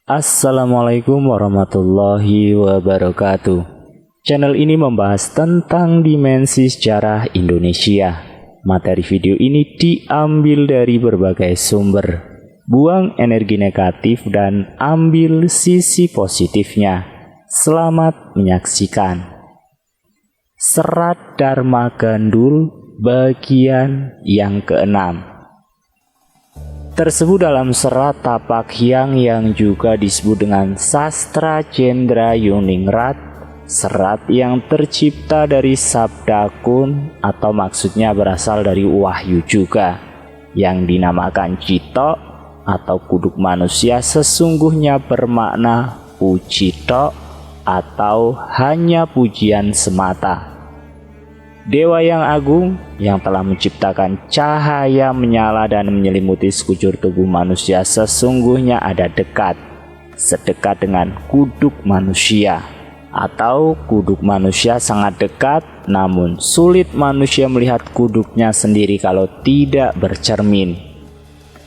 Assalamualaikum warahmatullahi wabarakatuh. Channel ini membahas tentang dimensi sejarah Indonesia. Materi video ini diambil dari berbagai sumber. Buang energi negatif dan ambil sisi positifnya. Selamat menyaksikan. Serat Dharma Gandul bagian yang ke-6 tersebut dalam serat Tapak Hyang yang juga disebut dengan Sastra Jendra Yuningrat, serat yang tercipta dari Sabda Kun atau maksudnya berasal dari Wahyu juga, yang dinamakan Cito atau kuduk manusia sesungguhnya bermakna pucito atau hanya pujian semata. Dewa yang agung yang telah menciptakan cahaya menyala dan menyelimuti sekujur tubuh manusia sesungguhnya ada dekat, sedekat dengan kuduk manusia. Atau kuduk manusia sangat dekat, namun sulit manusia melihat kuduknya sendiri kalau tidak bercermin.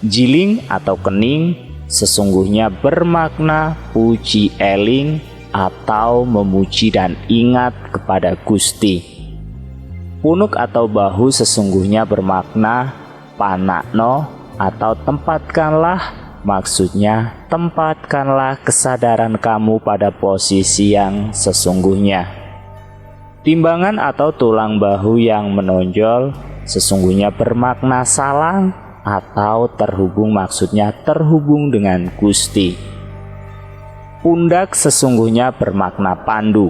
Jiling atau kening sesungguhnya bermakna puji eling atau memuji dan ingat kepada Gusti. Punuk atau bahu sesungguhnya bermakna panakno atau tempatkanlah, maksudnya tempatkanlah kesadaran kamu pada posisi yang sesungguhnya. Timbangan atau tulang bahu yang menonjol sesungguhnya bermakna salang atau terhubung, maksudnya terhubung dengan Gusti. Pundak sesungguhnya bermakna pandu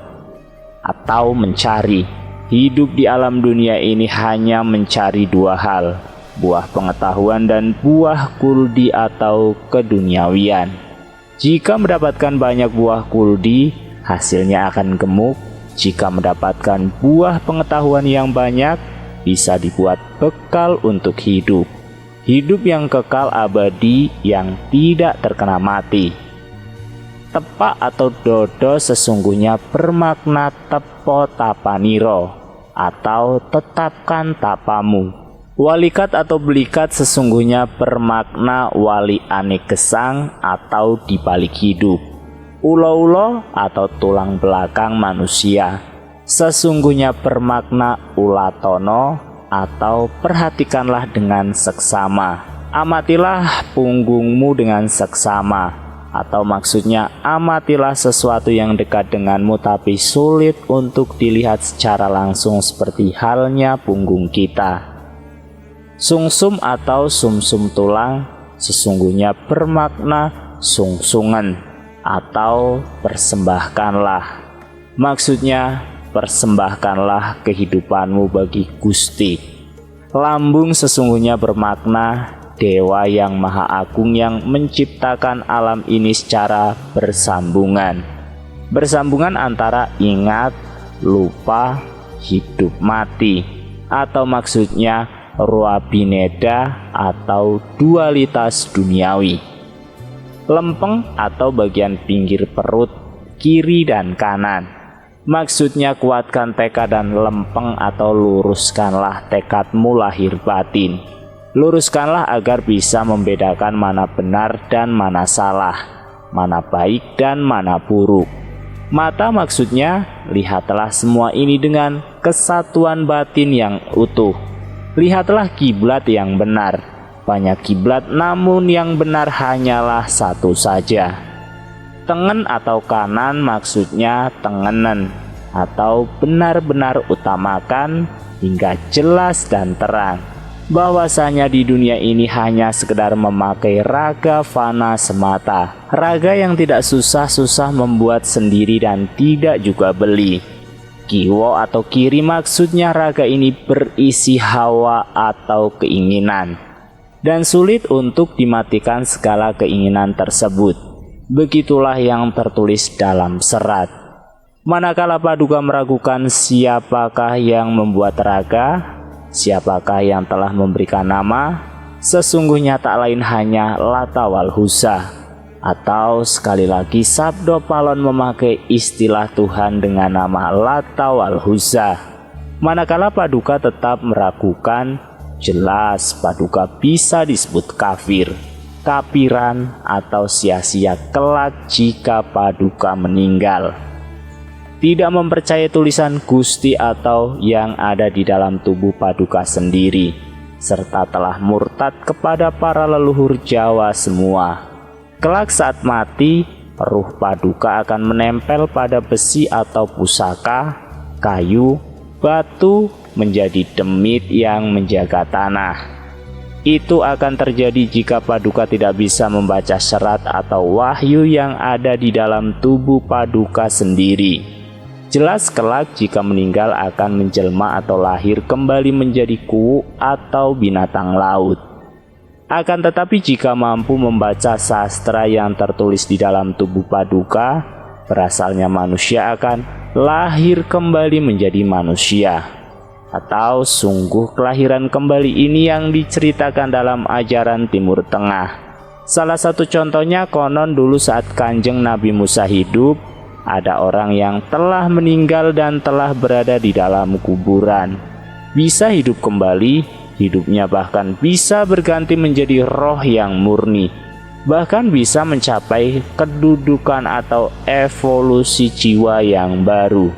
atau mencari. Hidup di alam dunia ini hanya mencari dua hal, buah pengetahuan dan buah kuldi atau keduniawian. Jika mendapatkan banyak buah kuldi, hasilnya akan gemuk. Jika mendapatkan buah pengetahuan yang banyak, bisa dibuat bekal untuk hidup. Hidup yang kekal abadi yang tidak terkena mati. Tepak atau dodo sesungguhnya bermakna tepo tapaniro atau tetapkan tapamu. Walikat atau belikat sesungguhnya bermakna wali anik gesang atau dibalik hidup. Ulo-ulo atau tulang belakang manusia sesungguhnya bermakna ulatono atau perhatikanlah dengan seksama. Amatilah punggungmu dengan seksama. Atau maksudnya amatilah sesuatu yang dekat denganmu tapi sulit untuk dilihat secara langsung seperti halnya punggung kita. Sungsum atau sumsum tulang sesungguhnya bermakna sungsungan atau persembahkanlah. Maksudnya persembahkanlah kehidupanmu bagi Gusti. Lambung sesungguhnya bermakna Dewa yang Maha Agung yang menciptakan alam ini secara bersambungan. Bersambungan antara ingat, lupa, hidup mati. Atau maksudnya ruabineda atau dualitas duniawi. Lempeng atau bagian pinggir perut, kiri dan kanan. Maksudnya kuatkan tekad dan lempeng atau luruskanlah tekadmu lahir batin. Luruskanlah agar bisa membedakan mana benar dan mana salah, mana baik dan mana buruk. Mata maksudnya lihatlah semua ini dengan kesatuan batin yang utuh. Lihatlah kiblat yang benar. Banyak kiblat namun yang benar hanyalah satu saja. Tengen atau kanan maksudnya tengenan atau benar-benar utamakan hingga jelas dan terang. Bahwasanya di dunia ini hanya sekedar memakai raga fana semata. Raga yang tidak susah-susah membuat sendiri dan tidak juga beli. Kiwo atau kiri maksudnya raga ini berisi hawa atau keinginan. Dan sulit untuk dimatikan segala keinginan tersebut. Begitulah yang tertulis dalam serat. Manakala Paduka meragukan siapakah yang membuat raga, siapakah yang telah memberikan nama? Sesungguhnya tak lain hanya Lata wal Uzza. Atau sekali lagi Sabdo Palon memakai istilah Tuhan dengan nama Lata wal Uzza. Manakala Paduka tetap meragukan, jelas Paduka bisa disebut kafir. kapiran, atau sia-sia kelak jika Paduka meninggal. Tidak mempercayai tulisan Gusti atau yang ada di dalam tubuh Paduka sendiri, serta telah murtad kepada para leluhur Jawa semua. Kelak saat mati, ruh Paduka akan menempel pada besi atau pusaka, kayu, batu, menjadi demit yang menjaga tanah. Itu akan terjadi jika Paduka tidak bisa membaca serat atau wahyu yang ada di dalam tubuh Paduka sendiri. Jelas kelak jika meninggal akan menjelma atau lahir kembali menjadi kuwu atau binatang laut. Akan tetapi jika mampu membaca sastra yang tertulis di dalam tubuh Paduka, berasalnya manusia akan lahir kembali menjadi manusia. Atau sungguh kelahiran kembali ini yang diceritakan dalam ajaran Timur Tengah. Salah satu contohnya konon dulu saat Kanjeng Nabi Musa hidup, ada orang yang telah meninggal dan telah berada di dalam kuburan. Bisa hidup kembali, hidupnya bahkan bisa berganti menjadi roh yang murni. Bahkan bisa mencapai kedudukan atau evolusi jiwa yang baru.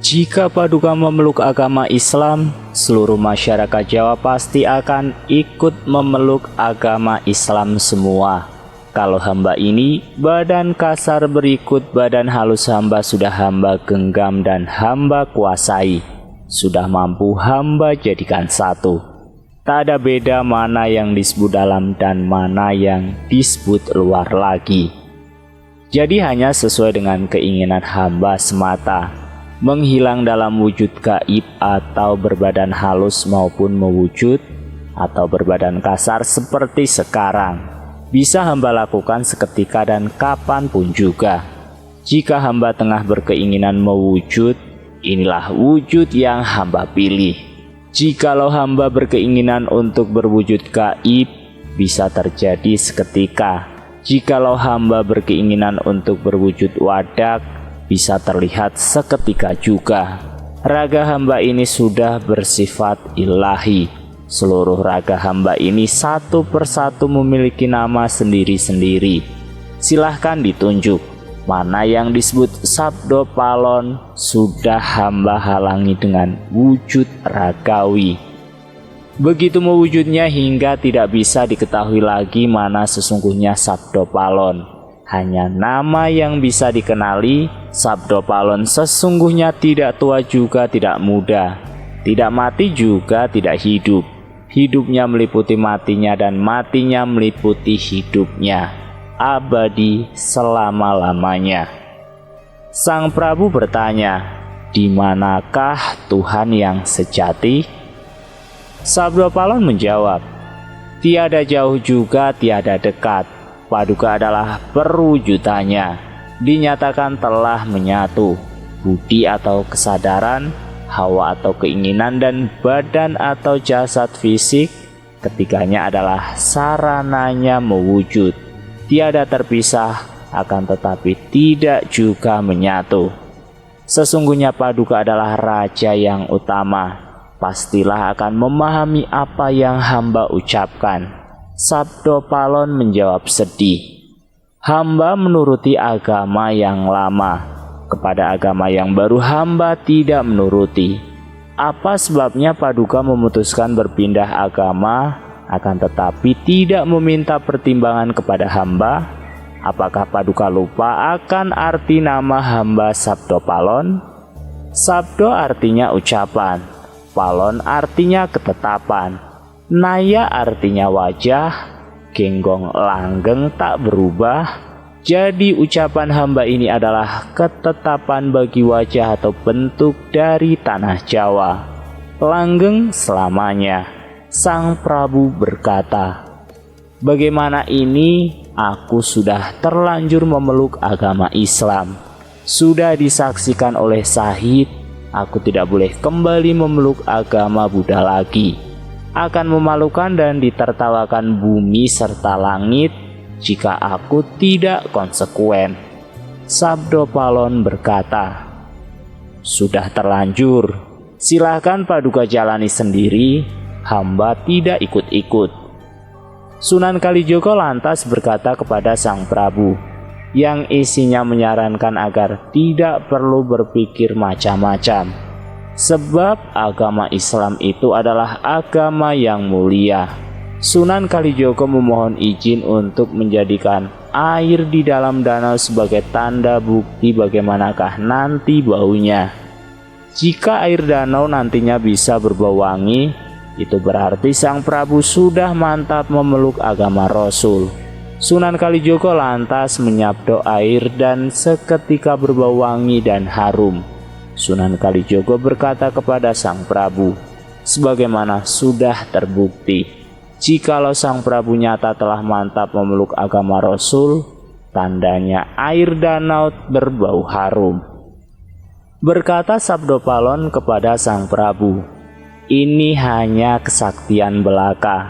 Jika Paduka memeluk agama Islam, seluruh masyarakat Jawa pasti akan ikut memeluk agama Islam semua. Kalau hamba ini, badan kasar berikut badan halus hamba sudah hamba genggam dan hamba kuasai. Sudah mampu hamba jadikan satu. Tak ada beda mana yang disebut dalam dan mana yang disebut luar lagi. Jadi hanya sesuai dengan keinginan hamba semata. Menghilang dalam wujud gaib atau berbadan halus maupun mewujud atau berbadan kasar seperti sekarang, bisa hamba lakukan seketika dan kapanpun juga. Jika hamba tengah berkeinginan mewujud, inilah wujud yang hamba pilih. Jikalau hamba berkeinginan untuk berwujud gaib, bisa terjadi seketika. Jikalau hamba berkeinginan untuk berwujud wadak, bisa terlihat seketika juga. Raga hamba ini sudah bersifat ilahi. Seluruh raga hamba ini satu persatu memiliki nama sendiri-sendiri. Silahkan ditunjuk mana yang disebut sabdo palon sudah hamba halangi dengan wujud ragawi. Begitu mewujudnya hingga tidak bisa diketahui lagi mana sesungguhnya sabdo palon. Hanya nama yang bisa dikenali. Sabdo palon sesungguhnya tidak tua juga tidak muda, tidak mati juga tidak hidup. Hidupnya meliputi matinya dan matinya meliputi hidupnya, abadi selama-lamanya. Sang Prabu bertanya, "Di manakah Tuhan yang sejati?" Sabdo palon menjawab, "Tiada jauh juga tiada dekat. Paduka adalah perwujudannya. Dinyatakan telah menyatu, budi atau kesadaran, hawa atau keinginan, dan badan atau jasad fisik. Ketiganya adalah sarananya mewujud. Tiada terpisah, akan tetapi tidak juga menyatu. Sesungguhnya Paduka adalah Raja yang utama. Pastilah akan memahami apa yang hamba ucapkan." Sabdo palon menjawab sedih, "Hamba menuruti agama yang lama. Kepada agama yang baru hamba tidak menuruti. Apa sebabnya Paduka memutuskan berpindah agama, akan tetapi tidak meminta pertimbangan kepada hamba? Apakah Paduka lupa akan arti nama hamba Sabdo palon?" Sabdo artinya ucapan, palon artinya ketetapan, naya artinya wajah, genggong langgeng tak berubah. Jadi ucapan hamba ini adalah ketetapan bagi wajah atau bentuk dari tanah Jawa. Langgeng selamanya. Sang Prabu berkata, "Bagaimana ini? Aku sudah terlanjur memeluk agama Islam. Sudah disaksikan oleh Syahid, aku tidak boleh kembali memeluk agama Buddha lagi. Akan memalukan dan ditertawakan bumi serta langit jika aku tidak konsekuen." Sabdo palon berkata, "Sudah terlanjur, silahkan Paduka jalani sendiri, hamba tidak ikut-ikut." Sunan Kalijogo lantas berkata kepada Sang Prabu, yang isinya menyarankan agar tidak perlu berpikir macam-macam, sebab agama Islam itu adalah agama yang mulia. Sunan Kalijogo memohon izin untuk menjadikan air di dalam danau sebagai tanda bukti bagaimanakah nanti baunya. Jika air danau nantinya bisa berbau wangi, itu berarti Sang Prabu sudah mantap memeluk agama Rasul. Sunan Kalijogo lantas menyabdo air dan seketika berbau wangi dan harum. Sunan Kalijogo berkata kepada Sang Prabu, sebagaimana sudah terbukti, jikalau Sang Prabu nyata telah mantap memeluk agama Rasul, tandanya air danau berbau harum. Berkata Sabdopalon kepada Sang Prabu, ini hanya kesaktian belaka,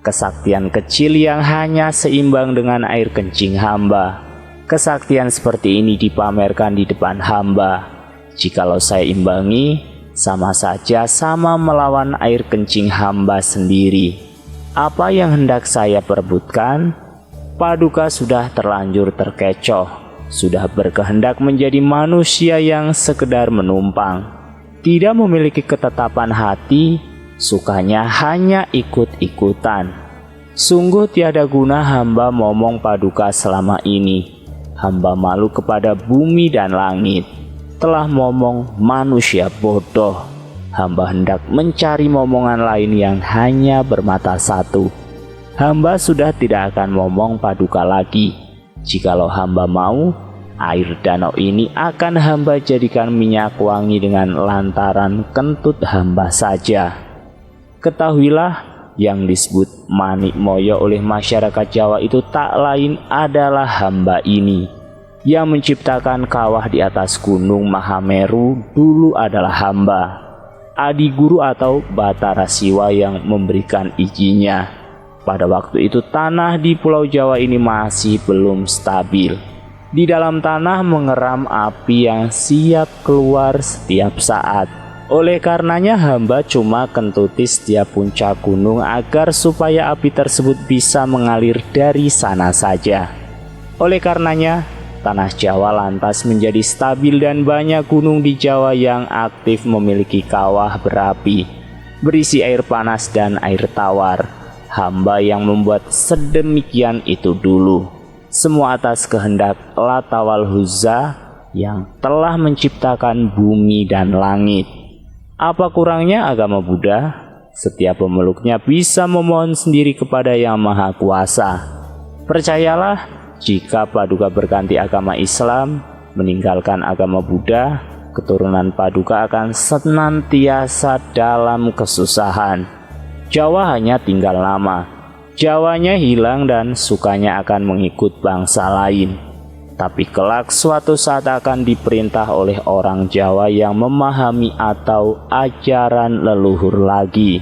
kesaktian kecil yang hanya seimbang dengan air kencing hamba. Kesaktian seperti ini dipamerkan di depan hamba. Jikalau saya imbangi, sama saja sama melawan air kencing hamba sendiri. Apa yang hendak saya perebutkan? Paduka sudah terlanjur terkecoh, sudah berkehendak menjadi manusia yang sekedar menumpang, tidak memiliki ketetapan hati, sukanya hanya ikut-ikutan. Sungguh tiada guna hamba momong Paduka selama ini. Hamba malu kepada bumi dan langit, telah momong manusia bodoh. Hamba hendak mencari momongan lain yang hanya bermata satu. Hamba sudah tidak akan momong Paduka lagi. Jikalau hamba mau, air danau ini akan hamba jadikan minyak wangi dengan lantaran kentut hamba saja. Ketahuilah, yang disebut Manik Moyo oleh masyarakat Jawa itu tak lain adalah hamba ini. Yang menciptakan kawah di atas gunung Mahameru dulu adalah hamba. Adi Guru atau Batara Siwa yang memberikan izinnya. Pada waktu itu tanah di Pulau Jawa ini masih belum stabil. Di dalam tanah mengeram api yang siap keluar setiap saat. Oleh karenanya hamba cuma kentuti setiap puncak gunung agar supaya api tersebut bisa mengalir dari sana saja. Oleh karenanya tanah Jawa lantas menjadi stabil dan banyak gunung di Jawa yang aktif memiliki kawah berapi, berisi air panas dan air tawar. Hamba yang membuat sedemikian itu dulu. Semua atas kehendak Latawal Huzza yang telah menciptakan bumi dan langit. Apa kurangnya agama Buddha? Setiap pemeluknya bisa memohon sendiri kepada Yang Maha Kuasa. Percayalah, jika Paduka berganti agama Islam, meninggalkan agama Buddha, keturunan Paduka akan senantiasa dalam kesusahan. Jawa hanya tinggal nama, Jawanya hilang dan sukanya akan mengikut bangsa lain. Tapi kelak suatu saat akan diperintah oleh orang Jawa yang memahami atau ajaran leluhur lagi.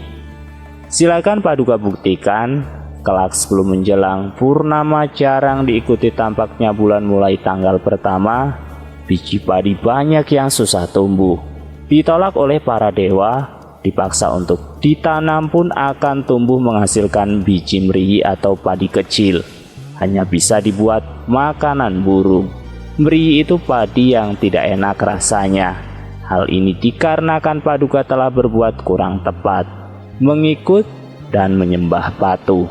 Silakan Paduka buktikan. Kelak sebelum menjelang purnama jarang diikuti tampaknya bulan mulai tanggal pertama, biji padi banyak yang susah tumbuh. Ditolak oleh para dewa, dipaksa untuk ditanam pun akan tumbuh menghasilkan biji merihi atau padi kecil. Hanya bisa dibuat makanan burung. Merihi itu padi yang tidak enak rasanya. Hal ini dikarenakan Paduka telah berbuat kurang tepat, mengikut dan menyembah batu.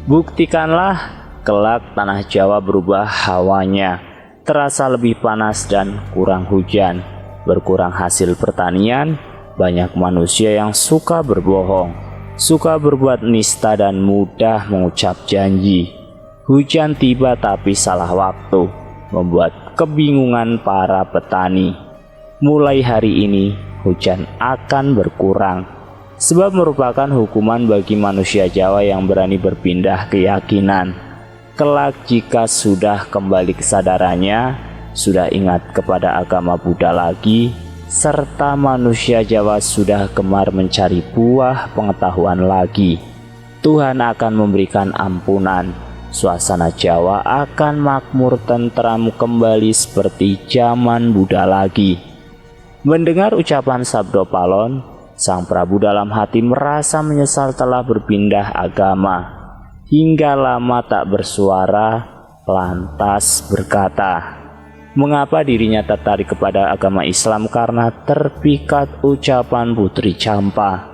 Buktikanlah, kelak tanah Jawa berubah hawanya, terasa lebih panas dan kurang hujan, berkurang hasil pertanian, banyak manusia yang suka berbohong, suka berbuat nista dan mudah mengucap janji. Hujan tiba tapi salah waktu, membuat kebingungan para petani. Mulai hari ini hujan akan berkurang, sebab merupakan hukuman bagi manusia Jawa yang berani berpindah keyakinan. Kelak jika sudah kembali kesadarannya, sudah ingat kepada agama Buddha lagi, serta manusia Jawa sudah gemar mencari buah pengetahuan lagi, Tuhan akan memberikan ampunan. Suasana Jawa akan makmur tentram kembali seperti zaman Buddha lagi. Mendengar ucapan Sabdopalon, Sang Prabu dalam hati merasa menyesal telah berpindah agama. Hingga lama tak bersuara, lantas berkata, mengapa dirinya tertarik kepada agama Islam karena terpikat ucapan Putri Campa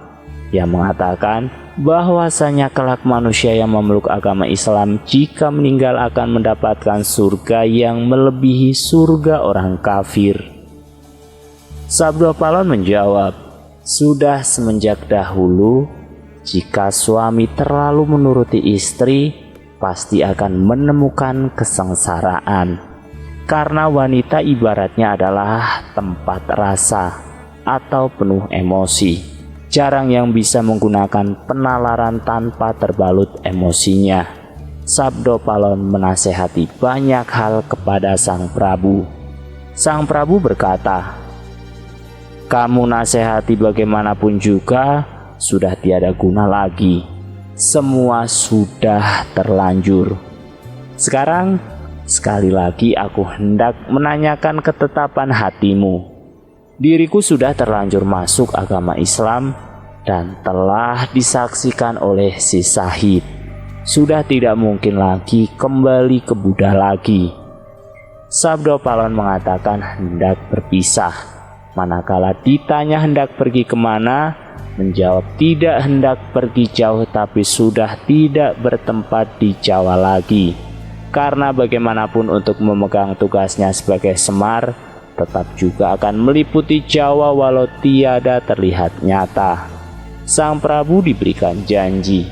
yang mengatakan bahwasanya kelak manusia yang memeluk agama Islam jika meninggal akan mendapatkan surga yang melebihi surga orang kafir. Sabdopalon menjawab, sudah semenjak dahulu, jika suami terlalu menuruti istri, pasti akan menemukan kesengsaraan. Karena wanita ibaratnya adalah tempat rasa atau penuh emosi. Jarang yang bisa menggunakan penalaran tanpa terbalut emosinya. Sabdopalon menasehati banyak hal kepada Sang Prabu. Sang Prabu berkata, kamu nasehati bagaimanapun juga sudah tiada guna lagi. Semua sudah terlanjur. Sekarang sekali lagi aku hendak menanyakan ketetapan hatimu. Diriku sudah terlanjur masuk agama Islam dan telah disaksikan oleh si Syahid. Sudah tidak mungkin lagi kembali ke Buddha lagi. Sabdopalon mengatakan hendak berpisah. Manakala ditanya hendak pergi kemana, menjawab tidak hendak pergi jauh tapi sudah tidak bertempat di Jawa lagi. Karena bagaimanapun untuk memegang tugasnya sebagai Semar, tetap juga akan meliputi Jawa walau tiada terlihat nyata. Sang Prabu diberikan janji,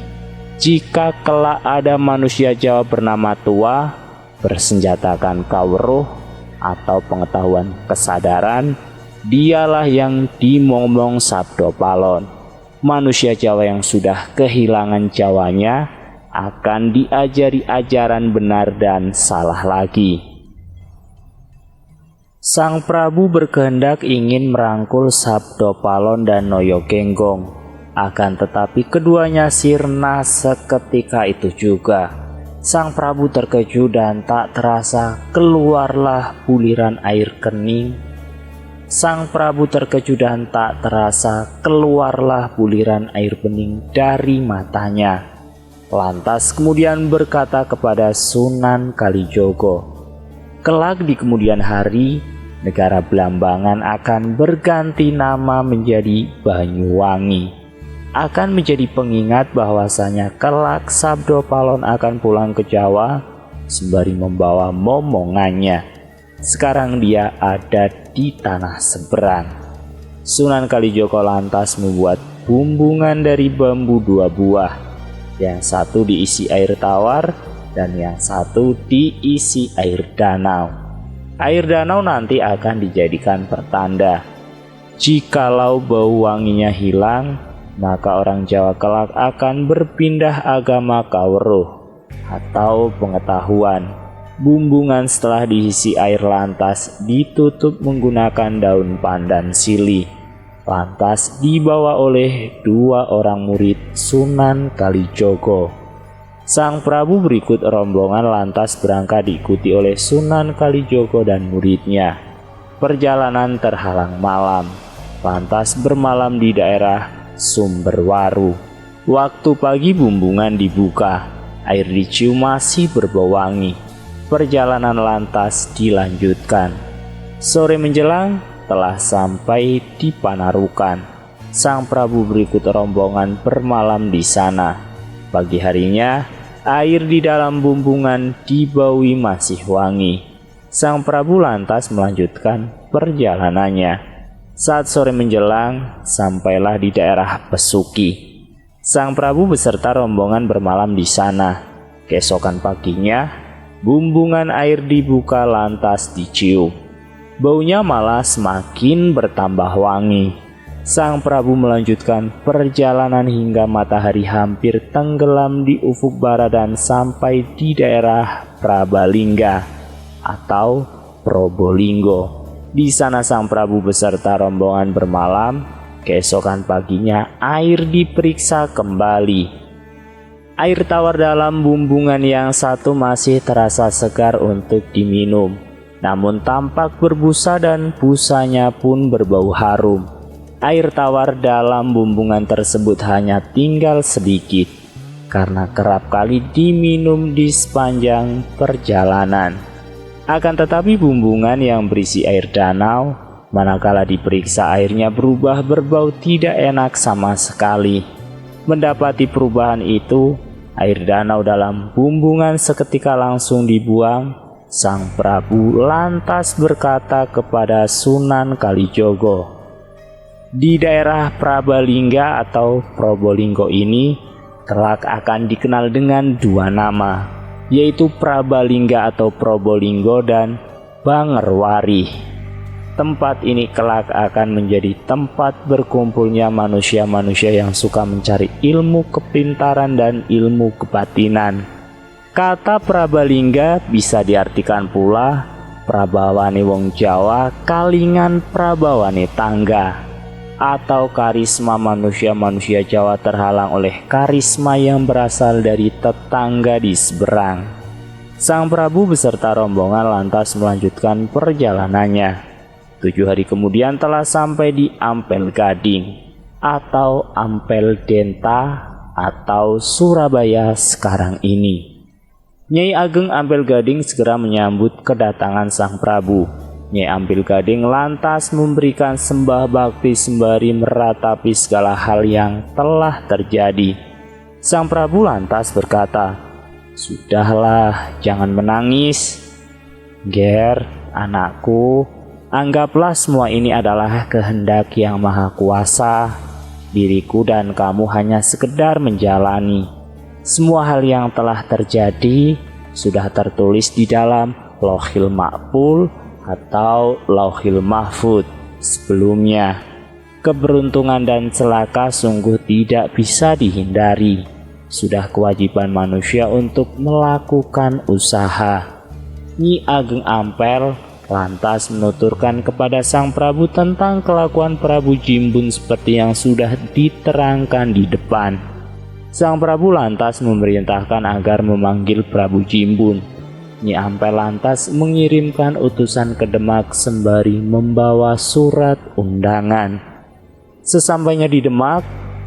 jika kelak ada manusia Jawa bernama Tua, bersenjatakan kawruh atau pengetahuan kesadaran, dialah yang dimomong Sabdopalon. Manusia Jawa yang sudah kehilangan Jawanya akan diajari ajaran benar dan salah lagi. Sang Prabu berkehendak ingin merangkul Sabdopalon dan Noyogenggong. Akan tetapi keduanya sirna seketika itu juga. Sang Prabu terkejut dan tak terasa keluarlah buliran air kening. Sang Prabu terkejut dan tak terasa keluarlah buliran air bening dari matanya. Lantas kemudian berkata kepada Sunan Kalijogo, kelak di kemudian hari, negara Blambangan akan berganti nama menjadi Banyuwangi. Akan menjadi pengingat bahwasanya kelak Sabdopalon akan pulang ke Jawa sembari membawa momongannya. Sekarang dia ada di tanah seberang. Sunan Kalijogo lantas membuat bumbungan dari bambu 2 buah. Yang satu diisi air tawar dan yang satu diisi air danau. Air danau nanti akan dijadikan pertanda. Jikalau bau wanginya hilang, maka orang Jawa kelak akan berpindah agama kawruh atau pengetahuan. Bumbungan setelah diisi air lantas ditutup menggunakan daun pandan sili. Lantas dibawa oleh 2 orang murid Sunan Kalijogo. Sang Prabu berikut rombongan lantas berangkat diikuti oleh Sunan Kalijogo dan muridnya. Perjalanan terhalang malam, lantas bermalam di daerah Sumberwaru. Waktu pagi bumbungan dibuka, air dicium masih berbau wangi. Perjalanan lantas dilanjutkan. Sore menjelang telah sampai di Panarukan. Sang Prabu berikut rombongan bermalam di sana. Pagi harinya, air di dalam bumbungan dibaui masih wangi. Sang Prabu lantas melanjutkan perjalanannya. Saat sore menjelang, sampailah di daerah Pesuki. Sang Prabu beserta rombongan bermalam di sana. Keesokan paginya, bumbungan air dibuka lantas dicium. Baunya malah semakin bertambah wangi. Sang Prabu melanjutkan perjalanan hingga matahari hampir tenggelam di ufuk barat dan sampai di daerah Prabalingga atau Probolinggo. Di sana Sang Prabu beserta rombongan bermalam. Keesokan paginya air diperiksa kembali. Air tawar dalam bumbungan yang satu masih terasa segar untuk diminum, namun tampak berbusa dan busanya pun berbau harum. Air tawar dalam bumbungan tersebut hanya tinggal sedikit, karena kerap kali diminum di sepanjang perjalanan. Akan tetapi bumbungan yang berisi air danau, manakala diperiksa airnya berubah berbau tidak enak sama sekali. Mendapati perubahan itu, air danau dalam bumbungan seketika langsung dibuang. Sang Prabu lantas berkata kepada Sunan Kalijogo, di daerah Prabalingga atau Probolinggo ini kelak akan dikenal dengan dua nama, yaitu Prabalingga atau Probolinggo dan Bangerwari. Tempat ini kelak akan menjadi tempat berkumpulnya manusia-manusia yang suka mencari ilmu kepintaran dan ilmu kebatinan. Kata Prabalingga bisa diartikan pula Prabawane wong Jawa kalingan Prabawane tangga, atau karisma manusia-manusia Jawa terhalang oleh karisma yang berasal dari tetangga di seberang. Sang Prabu beserta rombongan lantas melanjutkan perjalanannya. 7 hari kemudian telah sampai di Ampel Gading atau Ampel Denta atau Surabaya sekarang ini. Nyai Ageng Ampel Gading segera menyambut kedatangan Sang Prabu. Nyai Ampel Gading lantas memberikan sembah bakti sembari meratapi segala hal yang telah terjadi. Sang Prabu lantas berkata, "Sudahlah, jangan menangis. Ger, anakku, anggaplah semua ini adalah kehendak Yang Maha Kuasa. Diriku dan kamu hanya sekedar menjalani. Semua hal yang telah terjadi sudah tertulis di dalam Lauhil Mahfuz atau Lauhil Mahfuz sebelumnya. Keberuntungan dan celaka sungguh tidak bisa dihindari. Sudah kewajiban manusia untuk melakukan usaha." Nyi Ageng Ampel lantas menuturkan kepada Sang Prabu tentang kelakuan Prabu Jimbun seperti yang sudah diterangkan di depan. Sang Prabu lantas memerintahkan agar memanggil Prabu Jimbun. Nyi Ampel lantas mengirimkan utusan ke Demak sembari membawa surat undangan. Sesampainya di Demak,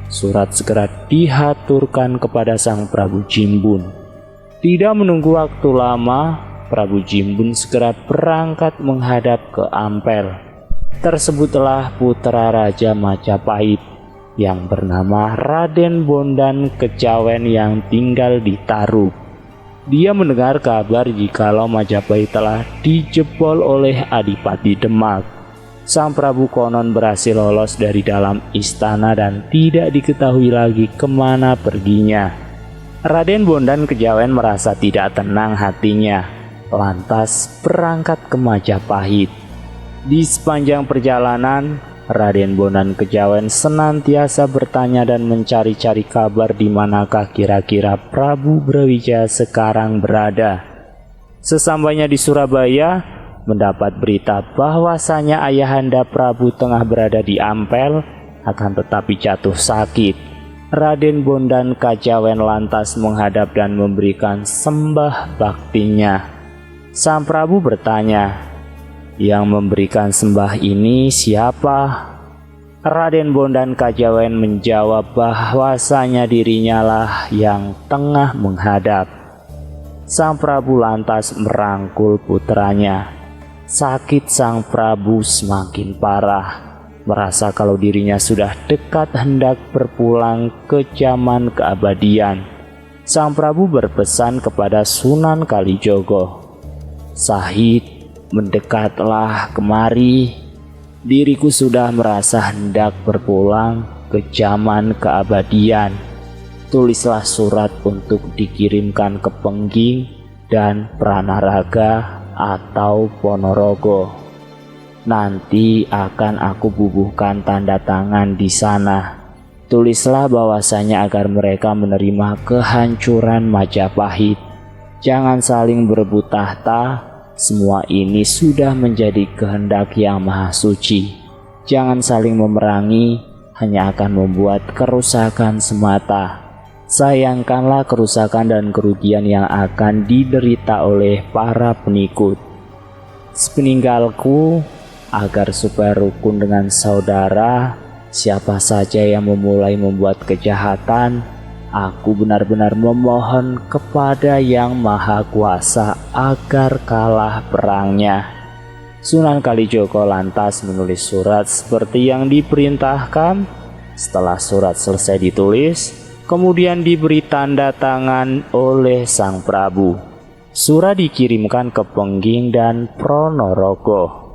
surat segera dihaturkan kepada Sang Prabu Jimbun. Tidak menunggu waktu lama, Prabu Jimbun segera berangkat menghadap ke Ampel. Tersebutlah putra Raja Majapahit yang bernama Raden Bondan Kejawen yang tinggal di Tarub. Dia mendengar kabar jikalau Majapahit telah dijebol oleh Adipati Demak. Sang Prabu konon berhasil lolos dari dalam istana dan tidak diketahui lagi kemana perginya. Raden Bondan Kejawen merasa tidak tenang hatinya, lantas berangkat ke Majapahit. Di sepanjang perjalanan, Raden Bondan Kejawen senantiasa bertanya dan mencari-cari kabar di manakah kira-kira Prabu Brawijaya sekarang berada. Sesampainya di Surabaya, mendapat berita bahwasanya ayahanda Prabu tengah berada di Ampel, akan tetapi jatuh sakit. Raden Bondan Kejawen lantas menghadap dan memberikan sembah baktinya. Sang Prabu bertanya, "Yang memberikan sembah ini siapa?" Raden Bondan Kejawen menjawab bahwasanya dirinya lah yang tengah menghadap. Sang Prabu lantas merangkul putranya. Sakit Sang Prabu semakin parah, merasa kalau dirinya sudah dekat hendak berpulang ke zaman keabadian. Sang Prabu berpesan kepada Sunan Kalijogo, "Sahid, mendekatlah kemari. Diriku sudah merasa hendak berpulang ke zaman keabadian. Tulislah surat untuk dikirimkan ke Pengging dan Pranaraga atau Ponorogo. Nanti akan aku bubuhkan tanda tangan di sana. Tulislah bahwasanya agar mereka menerima kehancuran Majapahit. Jangan saling berebut tahta. Semua ini sudah menjadi kehendak Yang Maha Suci. Jangan saling memerangi, hanya akan membuat kerusakan semata. Sayangkanlah kerusakan dan kerugian yang akan diderita oleh para pengikut. Sepeninggalku, agar supaya rukun dengan saudara, siapa saja yang memulai membuat kejahatan, aku benar-benar memohon kepada Yang Maha Kuasa agar kalah perangnya." Sunan Kalijogo lantas menulis surat seperti yang diperintahkan. Setelah surat selesai ditulis, kemudian diberi tanda tangan oleh Sang Prabu. Surat dikirimkan ke Pengging dan Pronorogo.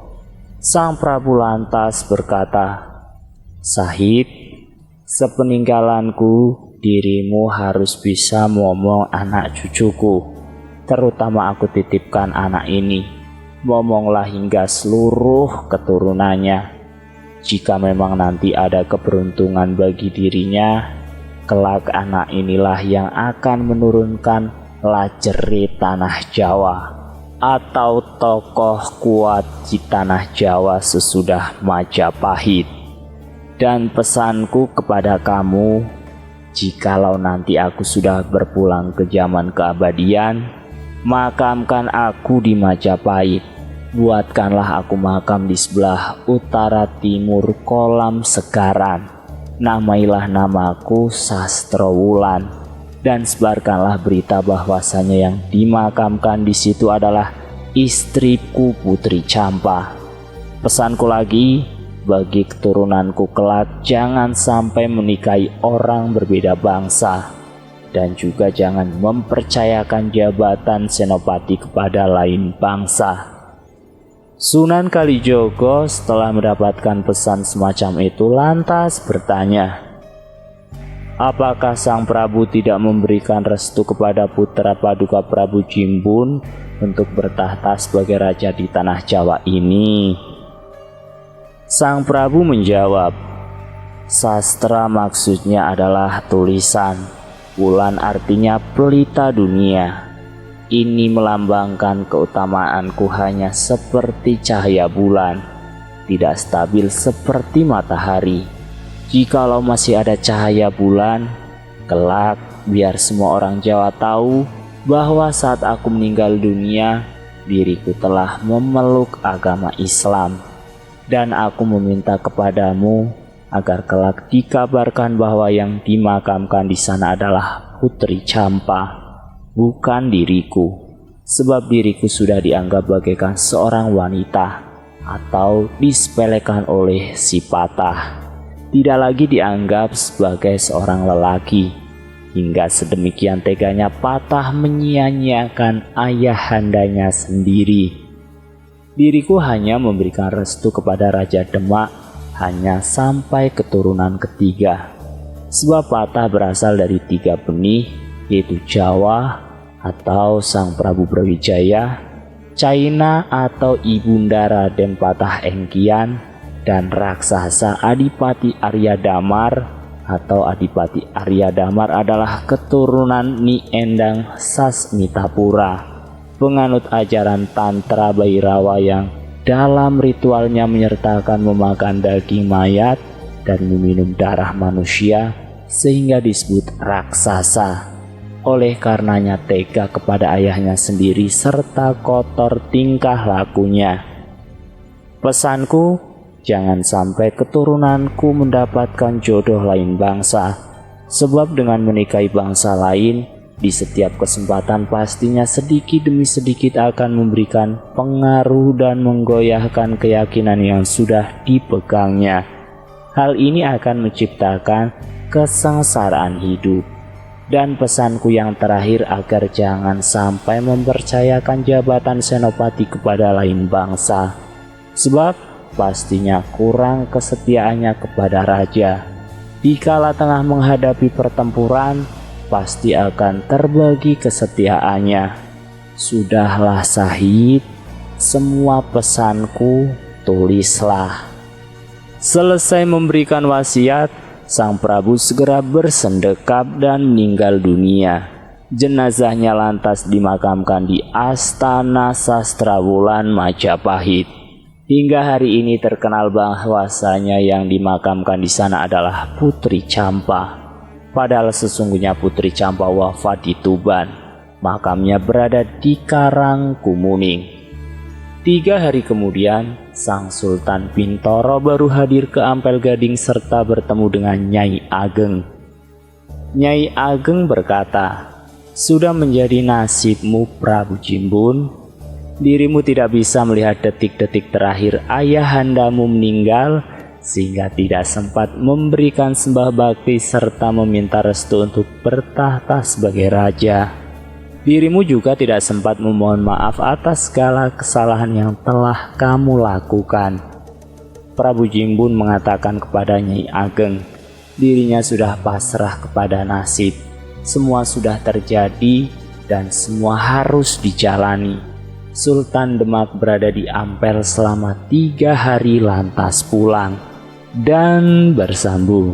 Sang Prabu lantas berkata, "Sahid, sepeninggalanku, dirimu harus bisa momong anak cucuku. Terutama aku titipkan anak ini. Momonglah hingga seluruh keturunannya. Jika memang nanti ada keberuntungan bagi dirinya, kelak anak inilah yang akan menurunkan Lajeri Tanah Jawa atau tokoh kuat di Tanah Jawa sesudah Majapahit. Dan pesanku kepada kamu, jikalau nanti aku sudah berpulang ke zaman keabadian, makamkan aku di Majapahit. Buatkanlah aku makam di sebelah utara timur kolam Segaran. Namailah namaku Sastrowulan. Dan sebarkanlah berita bahwasanya yang dimakamkan di situ adalah istriku Putri Campa. Pesanku lagi, bagi keturunanku kelak jangan sampai menikahi orang berbeda bangsa, dan juga jangan mempercayakan jabatan senopati kepada lain bangsa." Sunan Kalijogo setelah mendapatkan pesan semacam itu lantas bertanya, apakah Sang Prabu tidak memberikan restu kepada putra Paduka Prabu Jimbun untuk bertahta sebagai raja di Tanah Jawa ini? Sang Prabu menjawab, "Sastra maksudnya adalah tulisan, Wulan artinya pelita dunia. Ini melambangkan keutamaanku hanya seperti cahaya bulan, tidak stabil seperti matahari. Jikalau masih ada cahaya bulan, kelak biar semua orang Jawa tahu bahwa saat aku meninggal dunia, diriku telah memeluk agama Islam. Dan aku meminta kepadamu agar kelak dikabarkan bahwa yang dimakamkan di sana adalah Putri Campa, bukan diriku. Sebab diriku sudah dianggap bagaikan seorang wanita atau disepelekan oleh si Patah. Tidak lagi dianggap sebagai seorang lelaki, hingga sedemikian teganya Patah menyia-nyiakan ayahandanya sendiri. Diriku hanya memberikan restu kepada Raja Demak hanya sampai keturunan ketiga. Sebab Patah berasal dari 3 benih, yaitu Jawa atau Sang Prabu Brawijaya, China atau Ibunda Raden Patah Engkian, dan raksasa Adipati Arya Damar atau Adipati Arya Damar adalah keturunan Nyi Endang Sasmitapura, penganut ajaran Tantra Bhairawa yang dalam ritualnya menyertakan memakan daging mayat dan meminum darah manusia sehingga disebut raksasa. Oleh karenanya tega kepada ayahnya sendiri serta kotor tingkah lakunya. Pesanku, jangan sampai keturunanku mendapatkan jodoh lain bangsa, sebab dengan menikahi bangsa lain, di setiap kesempatan pastinya sedikit demi sedikit akan memberikan pengaruh dan menggoyahkan keyakinan yang sudah dipegangnya. Hal ini akan menciptakan kesengsaraan hidup. Dan pesanku yang terakhir agar jangan sampai mempercayakan jabatan senopati kepada lain bangsa, sebab pastinya kurang kesetiaannya kepada raja. Dikala tengah menghadapi pertempuran, pasti akan terbagi kesetiaannya. Sudahlah Sahid, semua pesanku tulislah." Selesai memberikan wasiat, Sang Prabu segera bersendekap dan meninggal dunia. Jenazahnya lantas dimakamkan di Astana Sastrowulan Majapahit. Hingga hari ini terkenal bahwasanya yang dimakamkan di sana adalah Putri Campa. Padahal sesungguhnya Putri Campa wafat di Tuban. Makamnya berada di Karangkumuning. 3 hari kemudian, Sang Sultan Bintoro baru hadir ke Ampel Gading serta bertemu dengan Nyai Ageng. Nyai Ageng berkata, "Sudah menjadi nasibmu Prabu Jimbun. Dirimu tidak bisa melihat detik-detik terakhir ayahandamu meninggal sehingga tidak sempat memberikan sembah bakti serta meminta restu untuk bertahta sebagai raja. Dirimu juga tidak sempat memohon maaf atas segala kesalahan yang telah kamu lakukan." Prabu Jimbun mengatakan kepada Nyai Ageng, dirinya sudah pasrah kepada nasib. Semua sudah terjadi dan semua harus dijalani. Sultan Demak berada di Ampel selama 3 hari lantas pulang dan bersambung.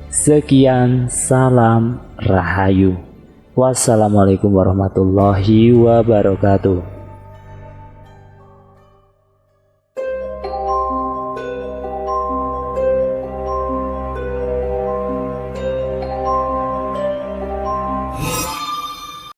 Sekian, salam rahayu. Wassalamualaikum warahmatullahi wabarakatuh.